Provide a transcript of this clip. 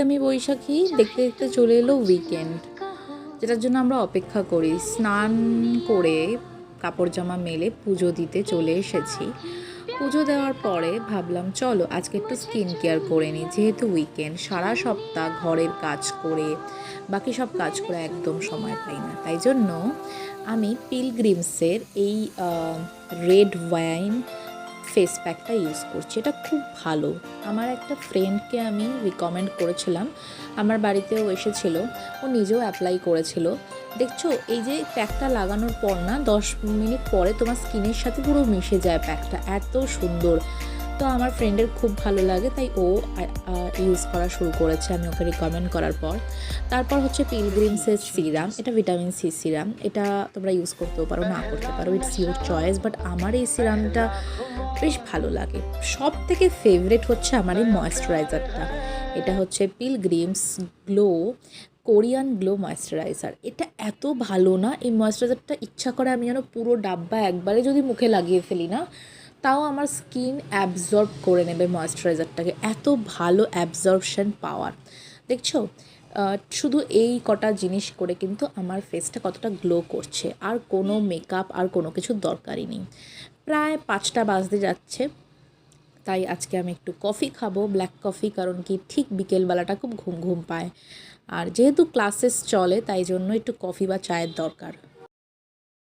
আমি বৈশাখী, দেখতে দেখতে চলে এলো উইকেন্ড, যেটার জন্য আমরা অপেক্ষা করি। স্নান করে কাপড় জামা মেলে পুজো দিতে চলে এসেছি। পুজো দেওয়ার পরে ভাবলাম চলো আজকে একটু স্কিন কেয়ার করে নিই, যেহেতু উইকেন্ড। সারা সপ্তাহ ঘরের কাজ করে বাকি সব কাজ করে একদম সময় পাই না, তাই জন্য আমি পিলগ্রিমসের এই রেড ওয়াইন ফেস প্যাকটা ইউজ করছি। এটা খুব ভালো। আমার একটা ফ্রেন্ডকে আমি রিকমেন্ড করেছিলাম, আমার বাড়িতেও এসেছিল, ও নিজেও অ্যাপ্লাই করেছিল। দেখছো এই যে প্যাকটা লাগানোর পর না 10 মিনিট পরে তোমার স্কিনের সাথে পুরো মিশে যায় প্যাকটা, এত সুন্দর। তো আমার ফ্রেন্ডের খুব ভালো লাগে, তাই ও ইউজ করা শুরু করেছে আমি ওকে রিকমেন্ড করার পর। তারপর হচ্ছে পিলগ্রিমসের সিরাম, এটা ভিটামিন সি সিরাম। এটা তোমরা ইউজ করতেও পারো, না করতে পারো, ইটস ইউর চয়েস, বাট আমার এই সিরামটা বেশ ভালো লাগে। সব থেকে ফেভারিট হচ্ছে আমার এই ময়েশ্চারাইজারটা। এটা হচ্ছে Pilgrims glow Korean glow moisturiser. এটা এত ভালো না, এই ময়েশ্চারাইজারটা ইচ্ছা করে আমি যেন পুরো ডাব্বা একবারে যদি মুখে লাগিয়ে ফেলি না, তাও আমার স্কিন অ্যাবজর্ব করে নেবে ময়েশ্চারাইজারটাকে। এত ভালো অ্যাবজর্বশন পাওয়ার, দেখছো। শুধু এই কটা জিনিস করে কিন্তু আমার ফেসটা কতটা গ্লো করছে, আর কোনো মেকআপ আর কোনো কিছুর দরকারই নেই। প্রায় 5টা বাজতে যাচ্ছে, তাই আজকে আমি একটু কফি খাবো, ব্ল্যাক কফি, কারণ কি ঠিক বিকেলবেলাটা খুব ঘুম ঘুম পায়। আর যেহেতু ক্লাসেস চলে, তাই জন্য একটু কফি বা চায়ের দরকার।